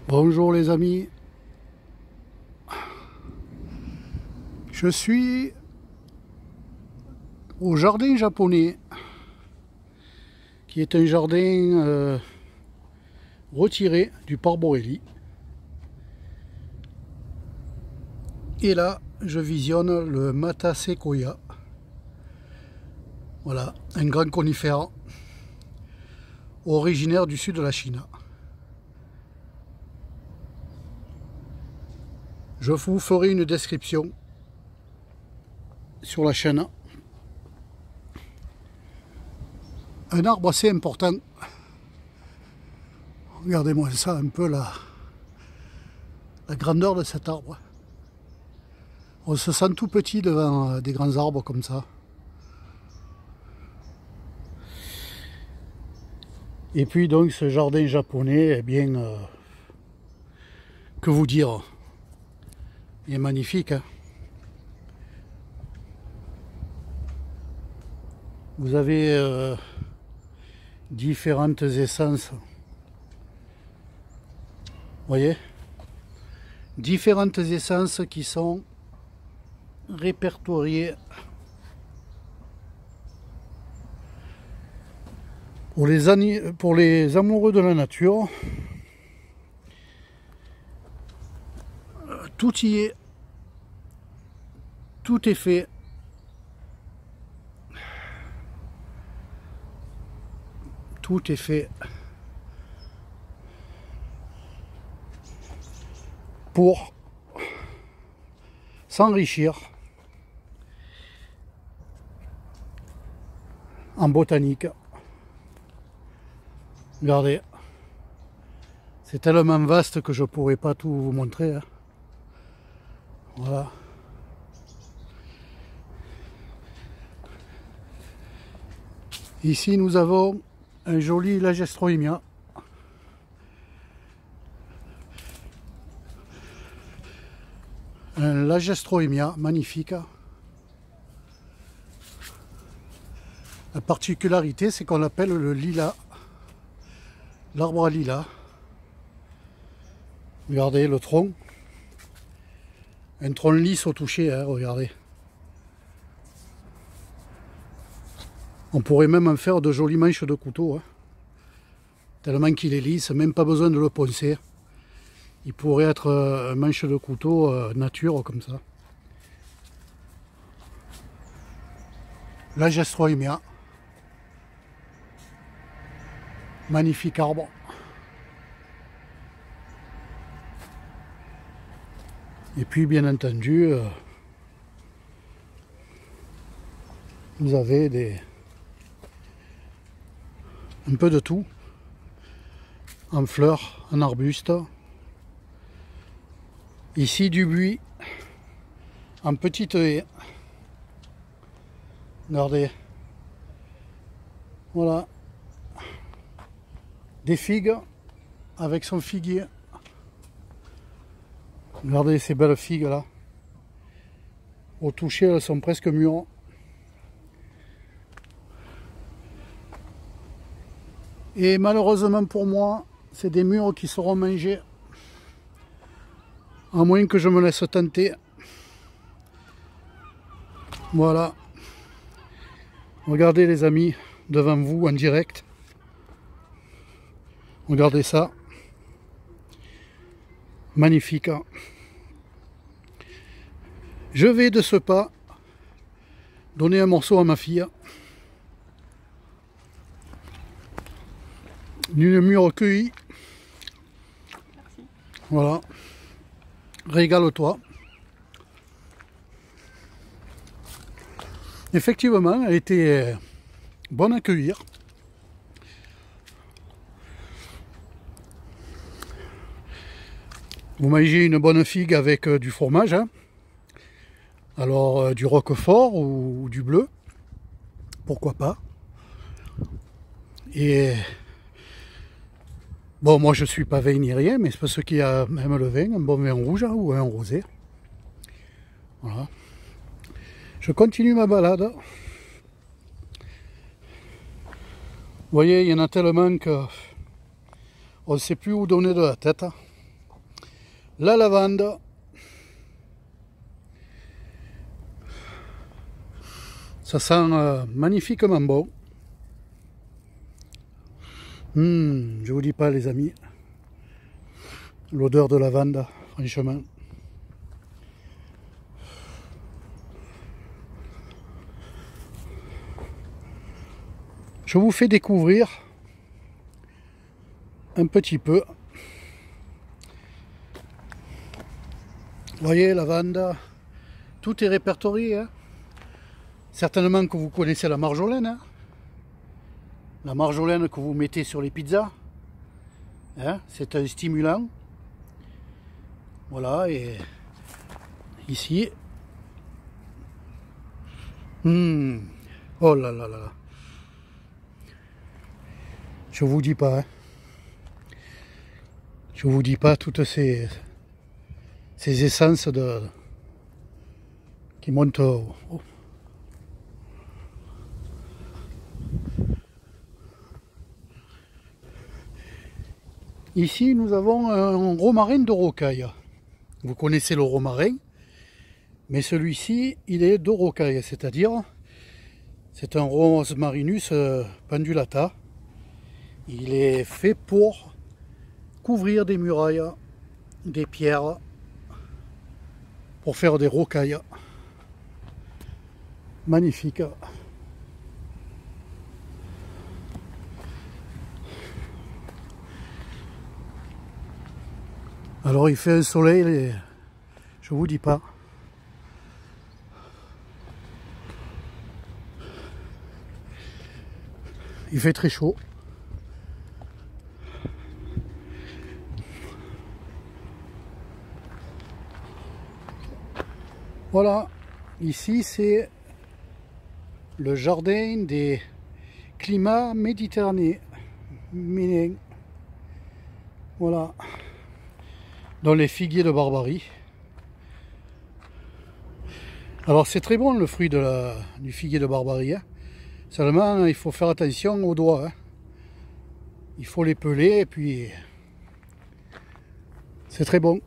Bonjour les amis, je suis au jardin japonais, qui est un jardin retiré du parc Borelli. Et là, je visionne le Mata Sequoia. Voilà, un grand conifère originaire du sud de la Chine. Je vous ferai une description sur la chaîne. Un arbre assez important. Regardez-moi ça un peu la grandeur de cet arbre. On se sent tout petit devant des grands arbres comme ça. Et puis donc ce jardin japonais, eh bien, que vous dire, il est magnifique. Hein. Vous avez différentes essences. Vous voyez, différentes essences qui sont répertoriées pour les amoureux de la nature. Tout y est, tout est fait. Tout est fait pour s'enrichir en botanique. Regardez, c'est tellement vaste que je pourrais pas tout vous montrer. Hein. Voilà. Ici nous avons un joli Lagestroemia. Un Lagestroemia magnifique. La particularité, c'est qu'on l'appelle le lilas, l'arbre à lilas. Regardez le tronc, un tronc lisse au toucher, hein, regardez. On pourrait même en faire de jolies manches de couteau, hein, tellement qu'il est lisse, même pas besoin de le poncer. Il pourrait être un manche de couteau nature comme ça. Lagestroemia. Magnifique arbre. Et puis bien entendu, vous avez un peu de tout. En fleurs, en arbustes. Ici du buis, en petite haie. Regardez. Voilà. Des figues avec son figuier. Regardez ces belles figues là. Au toucher, elles sont presque mûres. Et malheureusement pour moi, c'est des mûres qui seront mangées. À moins que je me laisse tenter. Voilà. Regardez les amis, devant vous en direct. Regardez ça. Magnifique. Hein. Je vais de ce pas donner un morceau à ma fille. D'une mûre cueillie. Merci. Voilà. Régale-toi. Effectivement, elle était bonne à cueillir. Vous mangez une bonne figue avec du fromage. Hein. Alors du roquefort ou du bleu. Pourquoi pas. Et bon, moi je suis pas vin ni rien, mais c'est pour ceux qui aiment le vin, un bon vin rouge ou un rosé. Voilà. Je continue ma balade. Vous voyez, il y en a tellement que on ne sait plus où donner de la tête. La lavande. Ça sent magnifiquement bon. Je vous dis pas les amis, l'odeur de lavande, franchement. Je vous fais découvrir un petit peu. Vous voyez, lavande, tout est répertorié. Hein. Certainement que vous connaissez la marjolaine. Hein. La marjolaine que vous mettez sur les pizzas. Hein. C'est un stimulant. Voilà, et ici. Oh là là là là. Je vous dis pas. Hein. Je vous dis pas toutes ces essences qui montent Ici nous avons un romarin de rocaille. Vous connaissez le romarin, mais celui-ci il est de rocaille, c'est-à-dire c'est un Rosmarinus pendulata. Il est fait pour couvrir des murailles, des pierres, pour faire des rocailles. Magnifique. Alors il fait un soleil, je vous dis pas. Il fait très chaud. Voilà, ici c'est le jardin des climats méditerranéens. Voilà, dans les figuiers de Barbarie. Alors c'est très bon le fruit du figuier de Barbarie. Hein. Seulement il faut faire attention aux doigts. Hein. Il faut les peler et puis c'est très bon.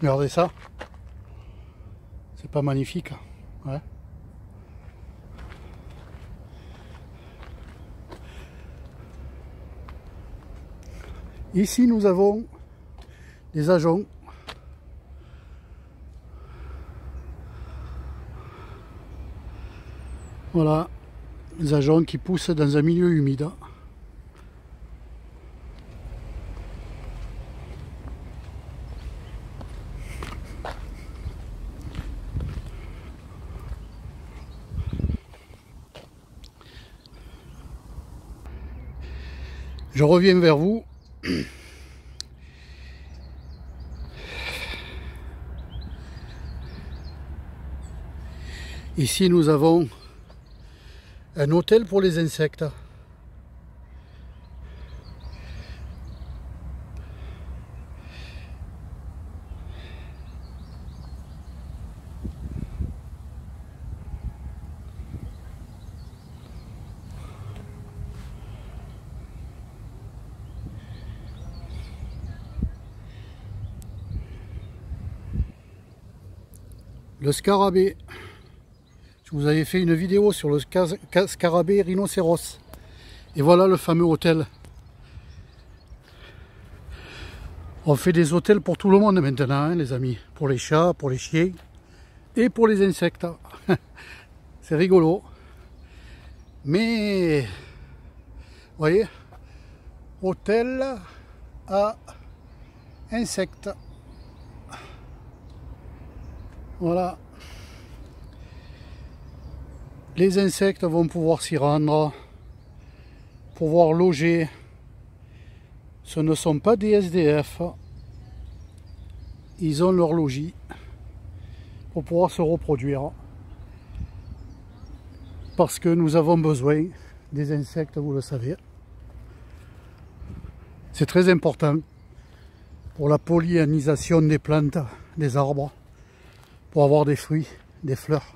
Regardez ça, c'est pas magnifique, ouais. Ici nous avons des ajoncs. Voilà, des ajoncs qui poussent dans un milieu humide. Je reviens vers vous. Ici nous avons un hôtel pour les insectes. Le scarabée. Je vous avais fait une vidéo sur le scarabée rhinocéros. Et voilà le fameux hôtel. On fait des hôtels pour tout le monde maintenant, hein, les amis. Pour les chats, pour les chiens et pour les insectes. C'est rigolo. Mais, vous voyez, hôtel à insectes. Voilà. Les insectes vont pouvoir s'y rendre, pouvoir loger. Ce ne sont pas des SDF. Ils ont leur logis pour pouvoir se reproduire. Parce que nous avons besoin des insectes, vous le savez. C'est très important pour la pollinisation des plantes, des arbres, pour avoir des fruits, des fleurs.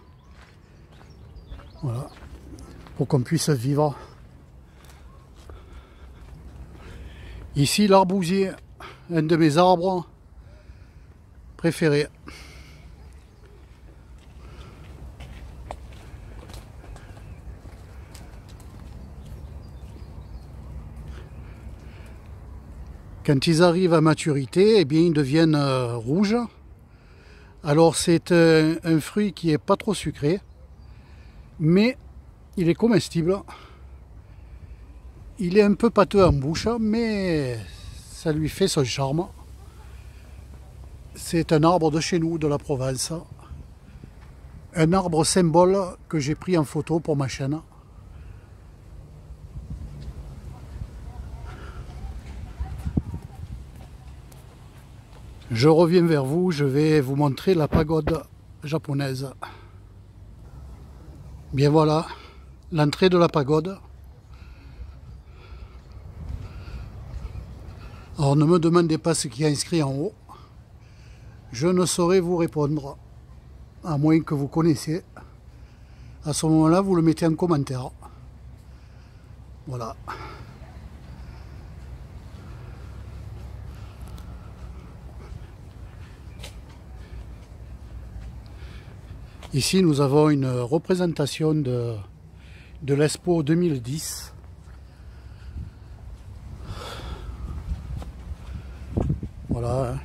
Voilà. pour qu'on puisse vivre. Ici l'arbousier, un de mes arbres préférés. Quand ils arrivent à maturité, eh bien, ils deviennent rouges. Alors c'est un fruit qui est pas trop sucré, mais il est comestible. Il est un peu pâteux en bouche, mais ça lui fait son charme. C'est un arbre de chez nous, de la Provence. Un arbre symbole que j'ai pris en photo pour ma chaîne. Je reviens vers vous, je vais vous montrer la pagode japonaise. Bien voilà, l'entrée de la pagode. Alors ne me demandez pas ce qui est inscrit en haut. Je ne saurais vous répondre, à moins que vous connaissiez. À ce moment-là, vous le mettez en commentaire. Voilà. Ici, nous avons une représentation de l'Expo 2010. Voilà, hein.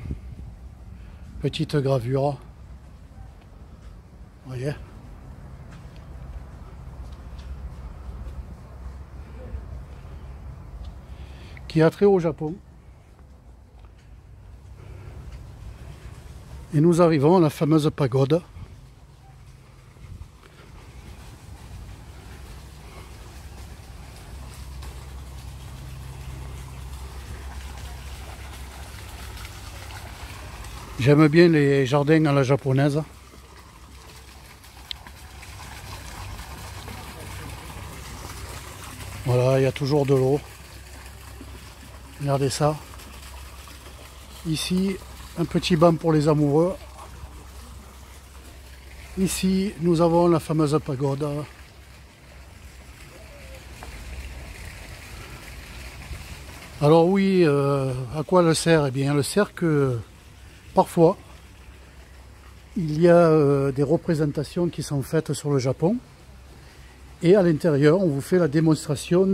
Petite gravure. Vous voyez ? Qui a trait au Japon. Et nous arrivons à la fameuse pagode. J'aime bien les jardins à la japonaise. Voilà, il y a toujours de l'eau. Regardez ça. Ici, un petit banc pour les amoureux. Ici, nous avons la fameuse pagode. Alors oui, à quoi elle sert? Eh bien, elle sert que parfois, il y a des représentations qui sont faites sur le Japon. Et à l'intérieur, on vous fait la démonstration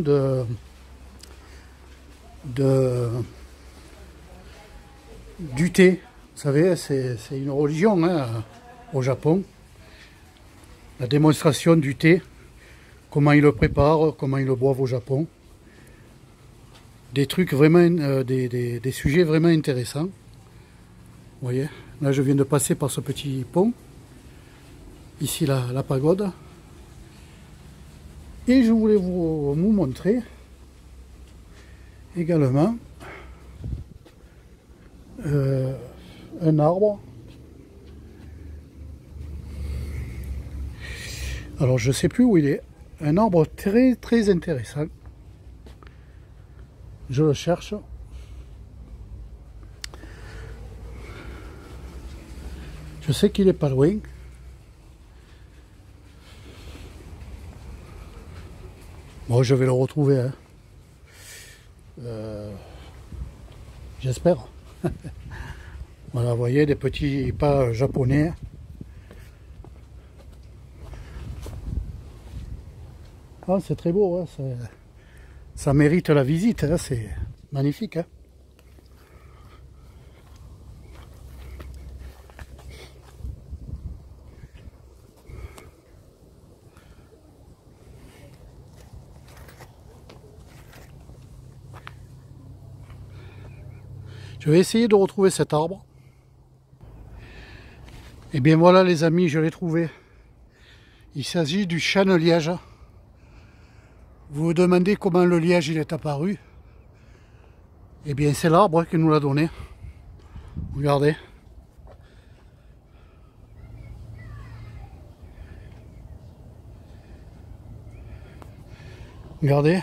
du thé. Vous savez, c'est une religion hein, au Japon. La démonstration du thé, comment ils le préparent, comment ils le boivent au Japon. Des trucs vraiment, des sujets vraiment intéressants. Vous voyez, là je viens de passer par ce petit pont. Ici la pagode. Et je voulais vous montrer également un arbre. Alors je ne sais plus où il est. Un arbre très très intéressant. Je le cherche. Je sais qu'il est pas loin. Bon, je vais le retrouver. Hein. J'espère. Voilà, vous voyez, des petits pas japonais. Ah, c'est très beau. Hein, ça mérite la visite. Hein, c'est magnifique. Hein. Je vais essayer de retrouver cet arbre. Et bien voilà les amis, je l'ai trouvé. Il s'agit du chêne liège. Vous vous demandez comment le liège il est apparu. Et bien c'est l'arbre qui nous l'a donné. Regardez. Regardez.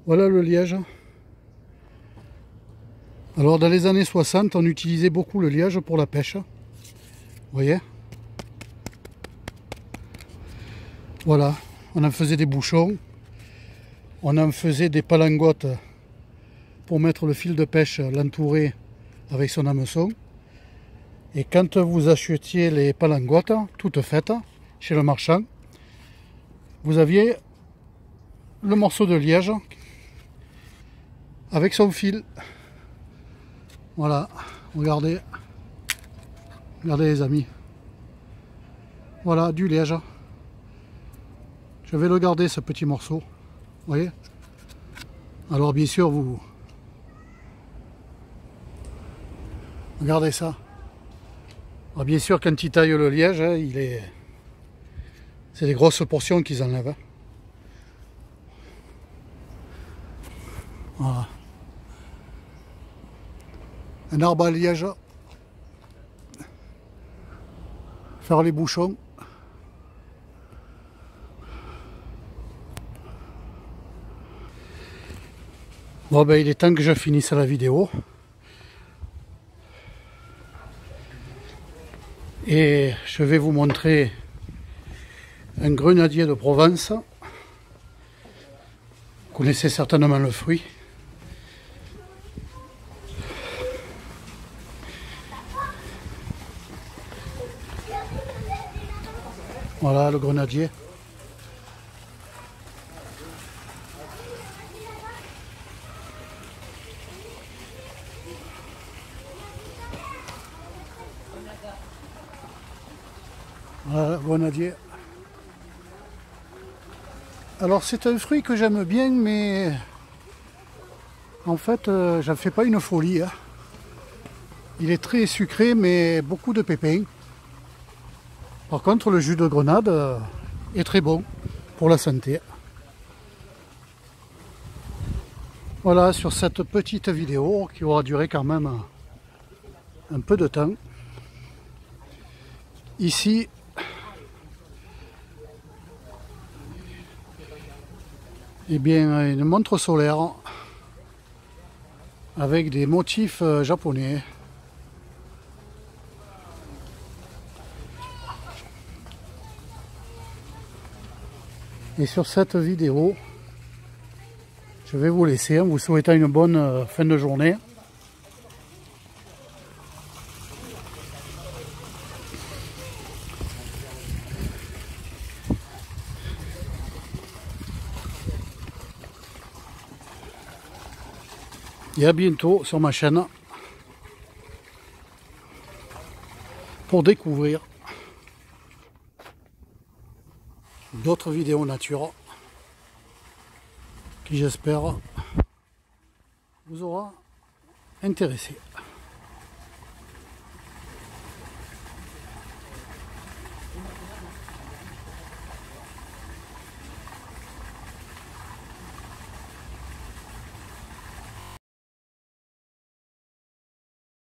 Voilà le liège. Alors dans les années 60, on utilisait beaucoup le liège pour la pêche. Vous voyez? Voilà. on en faisait des bouchons, on en faisait des palangotes pour mettre le fil de pêche, l'entourer avec son hameçon. Et quand vous achetiez les palangotes toutes faites chez le marchand, vous aviez le morceau de liège avec son fil. Voilà, regardez, regardez les amis. Voilà, du liège. Je vais le garder, ce petit morceau. Vous voyez? Alors bien sûr, vous... Regardez ça. Alors, bien sûr, quand ils taillent le liège, c'est des grosses portions qu'ils enlèvent. Voilà. Un arbre à liège. Faire les bouchons. Bon ben il est temps que je finisse la vidéo. Et je vais vous montrer un grenadier de Provence. Vous connaissez certainement le fruit. Voilà le grenadier. Voilà le grenadier. Alors c'est un fruit que j'aime bien, mais en fait j'en fais pas une folie. Hein. Il est très sucré, mais beaucoup de pépins. Par contre, le jus de grenade est très bon pour la santé. Voilà, sur cette petite vidéo qui aura duré quand même un peu de temps. Ici, eh bien, une montre solaire avec des motifs japonais. Et sur cette vidéo, je vais vous laisser en vous souhaitant une bonne fin de journée. Et à bientôt sur ma chaîne pour découvrir d'autres vidéos nature qui j'espère vous aura intéressé.